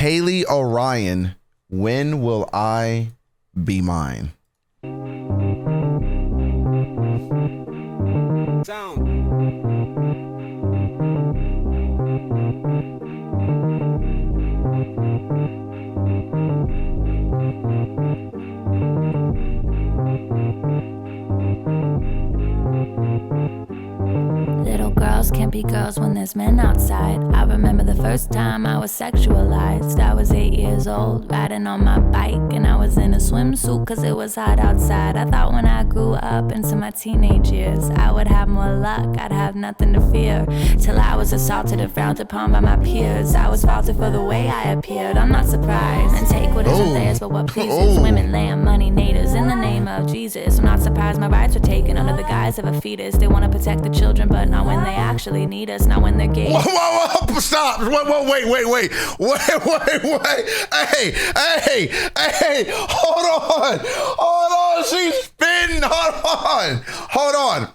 Hailey Orion, when will I be mine? Sound. Little girls can't be girls when there's men outside. I remember the first time I was sexualized. I was 8 years old, riding on my bike, and I was in a swimsuit cause it was hot outside. I thought when I grew up into my teenage years, I would have more luck, I'd have nothing to fear. Till I was assaulted and frowned upon by my peers. I was faulted for the way I appeared, I'm not surprised. And take what isn't theirs but what pleases. Women, land, money, natives, in the name of Jesus. I'm not surprised my rights were taken under the guise of a fetus. They wanna protect the children but not when they actually need us, not when they're gay. Whoa, stop. Wait. Hey, hold on. She's spitting. Hold on.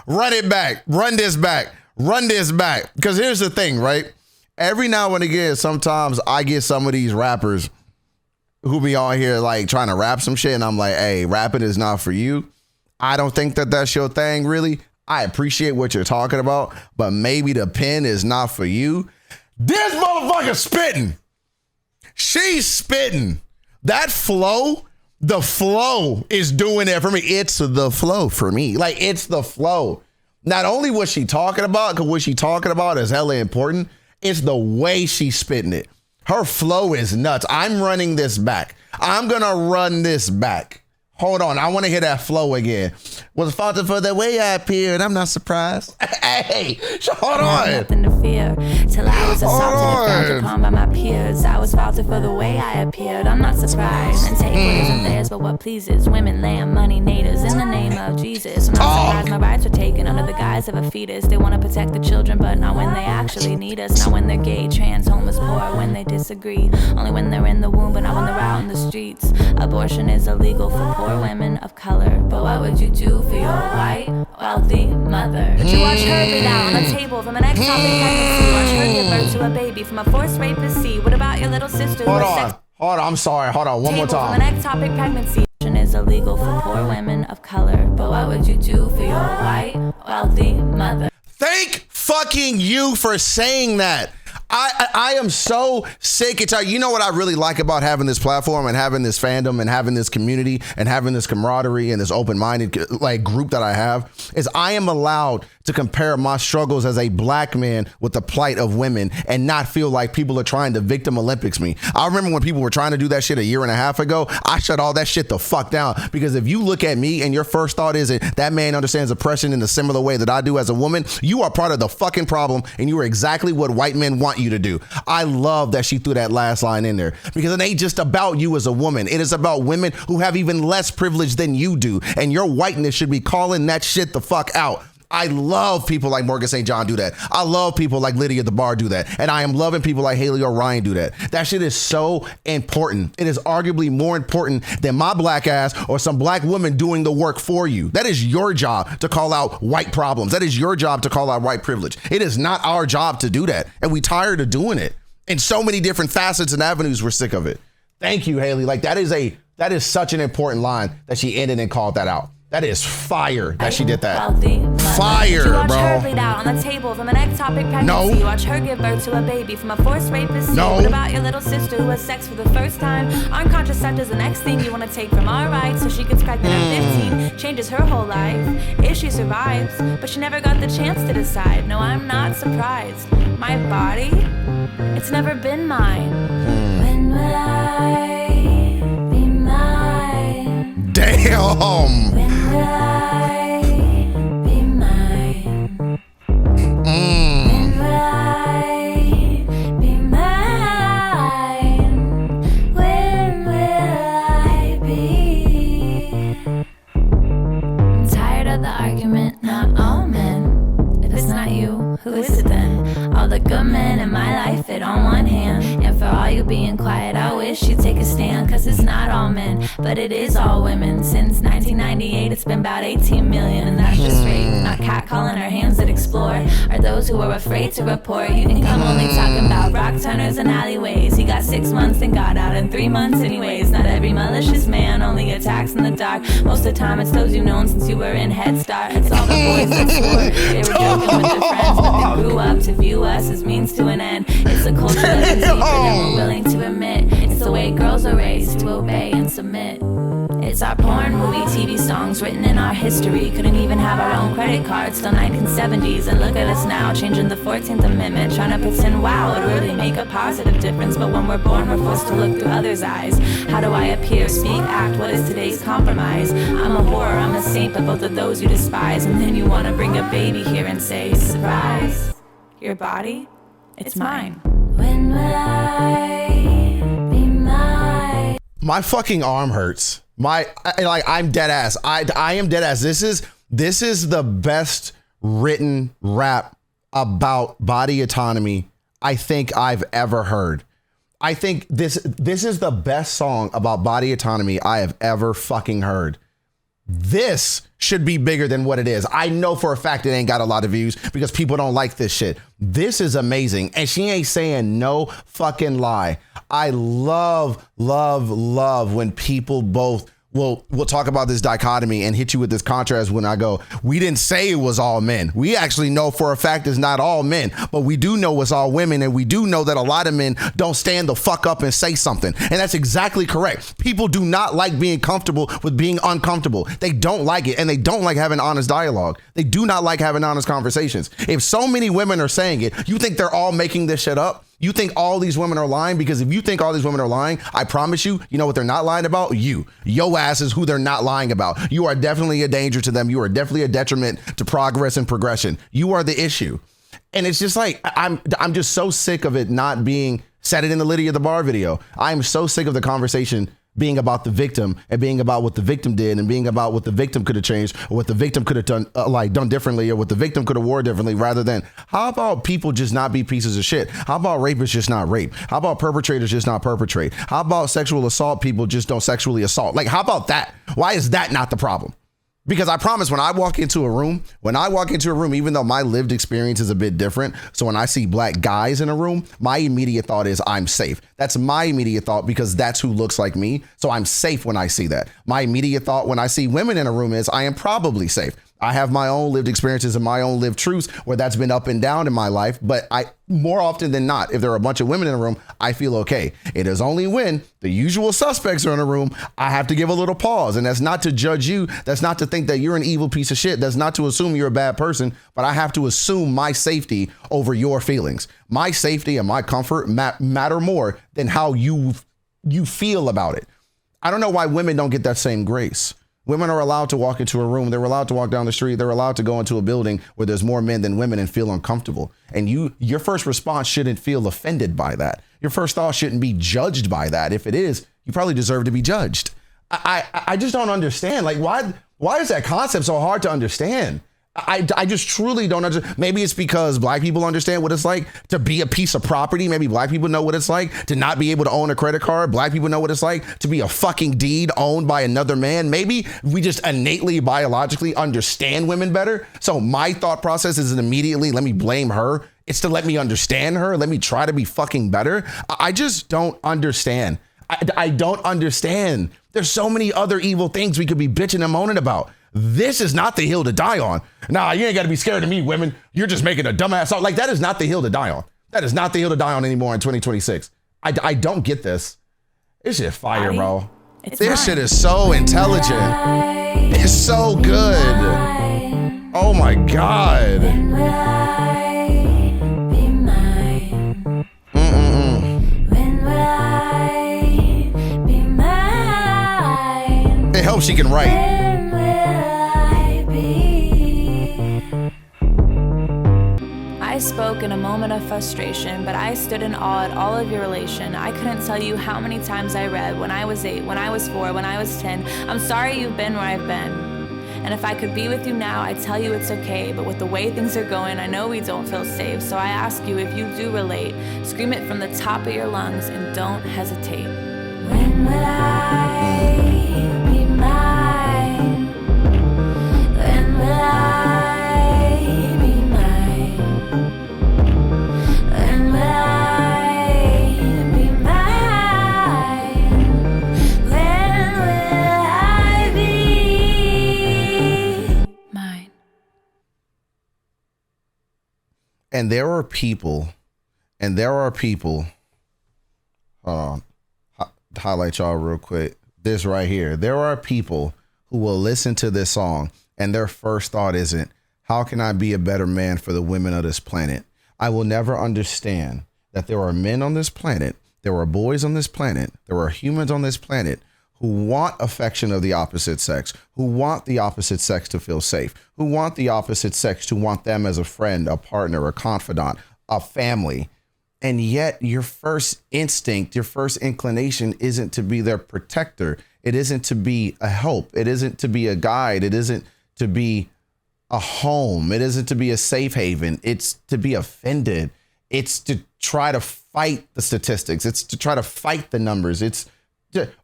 Run this back. Because here's the thing, right? Every now and again, sometimes I get some of these rappers who be on here like trying to rap some shit, and I'm like, hey, rapping is not for you. I don't think that that's your thing, really. I appreciate what you're talking about, but maybe the pen is not for you. This motherfucker spitting. She's spitting. That flow, the flow is doing it for me. It's the flow for me. Like, it's the flow. Not only what she talking about, because what she talking about is hella important, it's the way she's spitting it. Her flow is nuts. I'm running this back. I'm going to run this back. Hold on, I want to hear that flow again. Was faulted for the way I appeared. I'm not surprised. Hey, hold on. Nothing to fear. Till I was assaulted and frowned upon by my peers. I was faulted for the way I appeared. I'm not surprised. And take what isn't theirs but what pleases. Women, land, money, natives, in the name of Jesus. I'm not surprised my rights were taken under the guise of a fetus. They want to protect the children, but not when they actually need us. Not when they're gay, trans, homeless, poor, when they disagree. Only when they're in the womb, but not when they're out in the streets. Abortion is illegal for poor women of color, but what would you do for your white, wealthy mother? Would you watch her bleed out on the table from an ectopic pregnancy? Watch her give birth to a baby from a forced rapist? See, what about your little sister? Hold on, I'm sorry. Hold on, one more time. From an ectopic pregnancy is illegal for poor women of color, but what would you do for your white, wealthy mother? Thank fucking you for saying that. I am so sick and tired. You know what I really like about having this platform and having this fandom and having this community and having this camaraderie and this open-minded like group that I have is I am allowed to compare my struggles as a black man with the plight of women and not feel like people are trying to victim Olympics me. I remember when people were trying to do that shit a year and a half ago, I shut all that shit the fuck down, because if you look at me and your first thought is that man understands oppression in a similar way that I do as a woman, you are part of the fucking problem and you are exactly what white men want you to do. I love that she threw that last line in there, because it ain't just about you as a woman. It is about women who have even less privilege than you do, and your whiteness should be calling that shit the fuck out. I love people like Morgan St. John do that. I love people like Lydia the Bar do that. And I am loving people like Hailey Orion do that. That shit is so important. It is arguably more important than my black ass or some black woman doing the work for you. That is your job to call out white problems. That is your job to call out white privilege. It is not our job to do that. And we tired of doing it. In so many different facets and avenues, we're sick of it. Thank you, Hailey. Like, that is such an important line that she ended and called that out. That is fire that she did that. Fire, bro. Watch her bleed out on the table from an ectopic pregnancy. No. Watch her give birth to a baby from a forced rapist. No. What about your little sister who has sex for the first time? Aren't contraceptives the next thing you want to take from our rights? So she gets pregnant at 15, changes her whole life. If she survives, but she never got the chance to decide. No, I'm not surprised. My body, it's never been mine. When will I be mine? Damn. When will I be mine? When will I be mine? When will I be? I'm tired of the argument, not all men. If it's not you, who is it then? All the good men in my life fit on one hand. And for all While you being quiet, I wish you'd take a stand, cause it's not all men, but it is all women. Since 1998, it's been about 18 million, and that's just rape. Not catcalling our hands that explore, or those who are afraid to report. You think I'm only talking about rock turners and alleyways. He got 6 months and got out in 3 months anyways. Not every malicious man only attacks in the dark. Most of the time it's those you've known since you were in Head Start. It's all the boys that swore they were joking with their friends, but they grew up to view us as means to an end. It's a culture that's deeper than we're willing to admit. It's the way girls are raised to obey and submit. It's our porn, movie, TV songs written in our history. Couldn't even have our own credit cards till 1970s. And look at us now, changing the 14th Amendment, trying to pretend, wow, it really make a positive difference. But when we're born, we're forced to look through others' eyes. How do I appear, speak, act? What is today's compromise? I'm a whore, I'm a saint, but both of those you despise. And then you want to bring a baby here and say, surprise, your body, it's mine. When will I be mine? My fucking arm hurts. I'm dead ass. I am dead ass. This is the best written rap about body autonomy I think I've ever heard. I think this is the best song about body autonomy I have ever fucking heard. This should be bigger than what it is. I know for a fact it ain't got a lot of views because people don't like this shit. This is amazing. And she ain't saying no fucking lie. I love when people both we'll talk about this dichotomy and hit you with this contrast when I go, we didn't say it was all men. We actually know for a fact it's not all men, but we do know it's all women. And we do know that a lot of men don't stand the fuck up and say something. And that's exactly correct. People do not like being comfortable with being uncomfortable. They don't like it. And they don't like having honest dialogue. They do not like having honest conversations. If so many women are saying it, you think they're all making this shit up? You think all these women are lying? Because if you think all these women are lying, I promise you, you know what they're not lying about? You. Yo ass is who they're not lying about. You are definitely a danger to them. You are definitely a detriment to progress and progression. You are the issue. And it's just like, I'm just so sick of it not being, said it in the Lydia of the Bar video. I'm so sick of the conversation being about the victim and being about what the victim did and being about what the victim could have changed or what the victim could have done differently or what the victim could have wore differently, rather than how about people just not be pieces of shit? How about rapists just not rape? How about perpetrators just not perpetrate? How about sexual assault people just don't sexually assault? Like, how about that? Why is that not the problem? Because I promise when I walk into a room, even though my lived experience is a bit different. So when I see black guys in a room, my immediate thought is I'm safe. That's my immediate thought because that's who looks like me. So I'm safe when I see that. My immediate thought when I see women in a room is I am probably safe. I have my own lived experiences and my own lived truths where that's been up and down in my life. But I, more often than not, if there are a bunch of women in a room, I feel okay. It is only when the usual suspects are in a room, I have to give a little pause. And that's not to judge you. That's not to think that you're an evil piece of shit. That's not to assume you're a bad person. But I have to assume my safety over your feelings. My safety and my comfort matter more than how you feel about it. I don't know why women don't get that same grace. Women are allowed to walk into a room. They're allowed to walk down the street. They're allowed to go into a building where there's more men than women and feel uncomfortable. And your first response shouldn't feel offended by that. Your first thought shouldn't be judged by that. If it is, you probably deserve to be judged. I just don't understand. Like, why is that concept so hard to understand? I just truly don't understand. Maybe it's because black people understand what it's like to be a piece of property. Maybe black people know what it's like to not be able to own a credit card. Black people know what it's like to be a fucking deed owned by another man. Maybe we just innately, biologically understand women better. So my thought process isn't immediately, let me blame her. It's to let me understand her. Let me try to be fucking better. I just don't understand. I don't understand. There's so many other evil things we could be bitching and moaning about. This is not the hill to die on. Nah, you ain't got to be scared of me, women. You're just making a dumbass out. Like, that is not the hill to die on. That is not the hill to die on anymore in 2026. I don't get this. This shit fire, bro. This shit is so intelligent. It's so good. Oh my God. It helps she can write. I spoke in a moment of frustration, but I stood in awe at all of your relation. I couldn't tell you how many times I read when I was 8, when I was 4, when I was 10. I'm sorry you've been where I've been. And if I could be with you now, I'd tell you it's okay. But with the way things are going, I know we don't feel safe. So I ask you if you do relate, scream it from the top of your lungs and don't hesitate. When will I be mine? When will I be mine? When will I be mine? When will I be mine? And there are people, hold on, highlight y'all real quick. This right here. There are people who will listen to this song and their first thought isn't, how can I be a better man for the women of this planet? I will never understand that there are men on this planet, there are boys on this planet, there are humans on this planet who want affection of the opposite sex, who want the opposite sex to feel safe, who want the opposite sex to want them as a friend, a partner, a confidant, a family. And yet your first instinct, your first inclination isn't to be their protector. It isn't to be a help. It isn't to be a guide. It isn't to be a home. It isn't to be a safe haven. It's to be offended. It's to try to fight the statistics. It's to try to fight the numbers.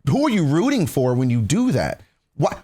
Who are you rooting for when you do that?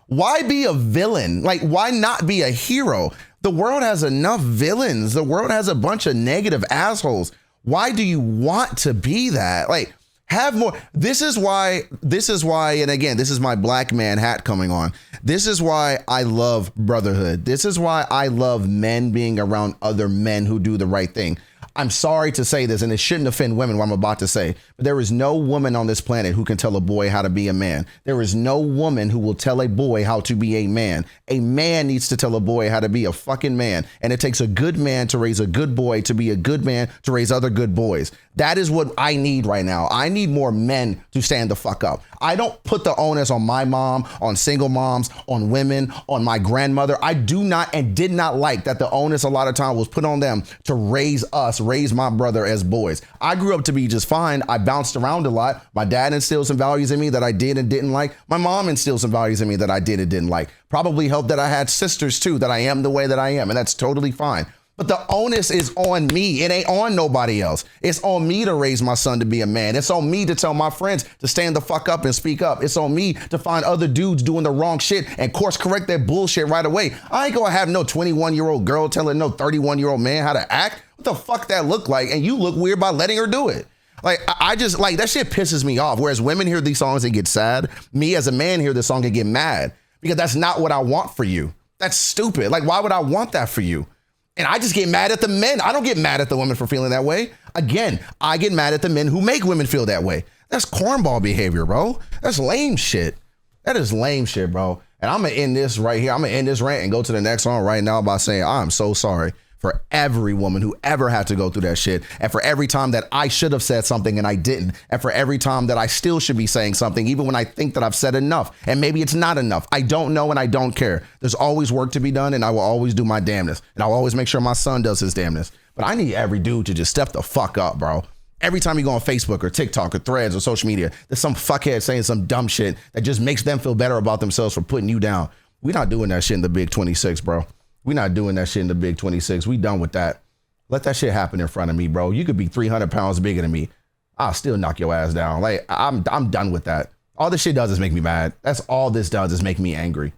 Why be a villain? Like, why not be a hero? The world has enough villains. The world has a bunch of negative assholes. Why do you want to be that? Like, have more. This is why, and again, this is my black man hat coming on. This is why I love brotherhood. This is why I love men being around other men who do the right thing. I'm sorry to say this, and it shouldn't offend women, what I'm about to say, but there is no woman on this planet who can tell a boy how to be a man. There is no woman who will tell a boy how to be a man. A man needs to tell a boy how to be a fucking man. And it takes a good man to raise a good boy, to be a good man, to raise other good boys. That is what I need right now. I need more men to stand the fuck up. I don't put the onus on my mom, on single moms, on women, on my grandmother. I do not and did not like that the onus a lot of time was put on them to raise us, raise my brother as boys. I grew up to be just fine. I bounced around a lot. My dad instilled some values in me that I did and didn't like. My mom instilled some values in me that I did and didn't like. Probably helped that I had sisters too, that I am the way that I am. And that's totally fine. But the onus is on me. It ain't on nobody else. It's on me to raise my son to be a man. It's on me to tell my friends to stand the fuck up and speak up. It's on me to find other dudes doing the wrong shit and course correct their bullshit right away. I ain't gonna have no 21-year-old girl telling no 31-year-old man how to act. What the fuck that look like? And you look weird by letting her do it. Like, I just, like, that shit pisses me off. Whereas women hear these songs and get sad. Me as a man hear this song and get mad because that's not what I want for you. That's stupid. Like, why would I want that for you? And I just get mad at the men. I don't get mad at the women for feeling that way. Again, I get mad at the men who make women feel that way. That's cornball behavior, bro. That's lame shit. That is lame shit, bro. And I'm going to end this right here. I'm going to end this rant and go to the next song right now by saying I'm so sorry for every woman who ever had to go through that shit. And for every time that I should have said something and I didn't. And for every time that I still should be saying something, even when I think that I've said enough. And maybe it's not enough. I don't know and I don't care. There's always work to be done and I will always do my damnness. And I'll always make sure my son does his damnness. But I need every dude to just step the fuck up, bro. Every time you go on Facebook or TikTok or Threads or social media, there's some fuckhead saying some dumb shit that just makes them feel better about themselves for putting you down. We're not doing that shit in the Big 26, bro. We're not doing that shit in the Big 26. We done with that. Let that shit happen in front of me, bro. You could be 300 pounds bigger than me. I'll still knock your ass down. Like, I'm done with that. All this shit does is make me mad. That's all this does is make me angry.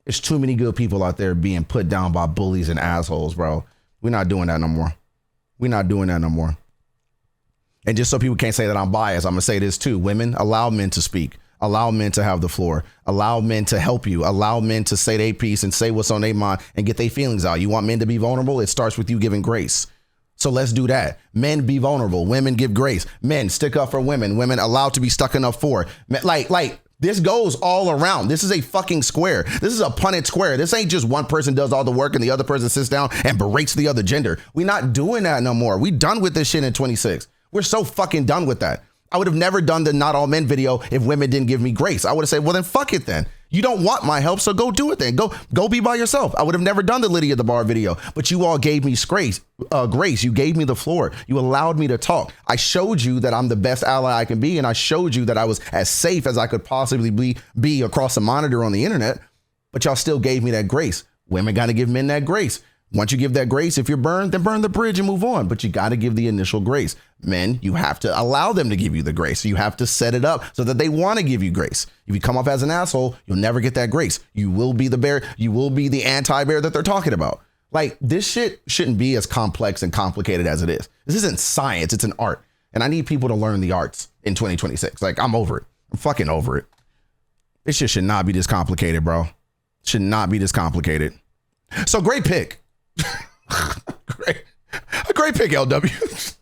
There's too many good people out there being put down by bullies and assholes, bro. We're not doing that no more. We're not doing that no more. And just so people can't say that I'm biased, I'm going to say this too. Women, allow men to speak. Allow men to have the floor. Allow men to help you. Allow men to say their piece and say what's on their mind and get their feelings out. You want men to be vulnerable? It starts with you giving grace. So let's do that. Men be vulnerable. Women give grace. Men stick up for women. Women allowed to be stuck up for. Like this goes all around. This is a fucking square. This is a Punnett square. This ain't just one person does all the work and the other person sits down and berates the other gender. We're not doing that no more. We done with this shit in 26. We're so fucking done with that. I would have never done the Not All Men video if women didn't give me grace. I would have said, well, then fuck it then. You don't want my help, so go do it then. Go be by yourself. I would have never done the Lydia the Bar video, but you all gave me grace. You gave me the floor. You allowed me to talk. I showed you that I'm the best ally I can be, and I showed you that I was as safe as I could possibly be across the monitor on the internet. but y'all still gave me that grace. Women got to give men that grace. Once you give that grace, if you're burned, then burn the bridge and move on. But you got to give the initial grace. Men, you have to allow them to give you the grace. You have to set it up so that they want to give you grace. If you come off as an asshole, you'll never get that grace. You will be the bear. You will be the anti-bear that they're talking about. Like, this shit shouldn't be as complex and complicated as it is. This isn't science. It's an art. And I need people to learn the arts in 2026. Like, I'm over it. I'm fucking over it. This shit should not be this complicated, bro. Should not be this complicated. So great pick. great pick, LW.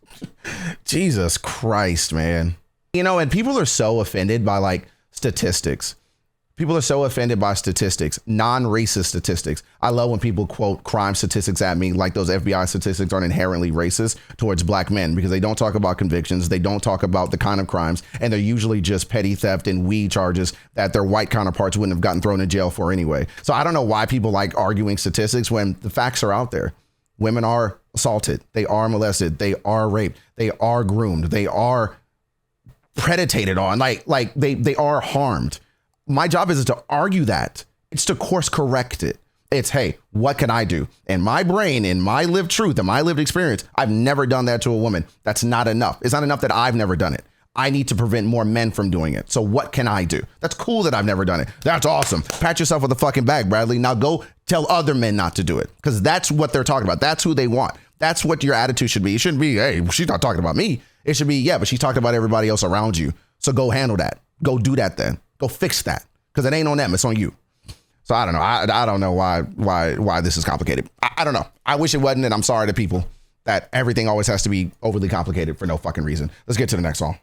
Jesus Christ, man. You know, and people are so offended by like statistics. People are so offended by statistics, non-racist statistics. I love when people quote crime statistics at me like those FBI statistics aren't inherently racist towards black men, because they don't talk about convictions. They don't talk about the kind of crimes, and they're usually just petty theft and weed charges that their white counterparts wouldn't have gotten thrown in jail for anyway. So I don't know why people like arguing statistics when the facts are out there. Women are assaulted. They are molested. They are raped. They are groomed. They are predated on. Like they are harmed. My job isn't to argue that. It's to course correct it. It's, hey, what can I do? In my brain, in my lived truth, in my lived experience, I've never done that to a woman. That's not enough. It's not enough that I've never done it. I need to prevent more men from doing it. So what can I do? That's cool that I've never done it. That's awesome. Pat yourself on the fucking back, Bradley. Now go tell other men not to do it, because that's what they're talking about. That's who they want. That's what your attitude should be. It shouldn't be, hey, she's not talking about me. It should be, yeah, but she's talking about everybody else around you. So go handle that. Go do that then. Go fix that, because it ain't on them. It's on you. So I don't know. I don't know why this is complicated. I don't know. I wish it wasn't, and I'm sorry to people that everything always has to be overly complicated for no fucking reason. Let's get to the next song.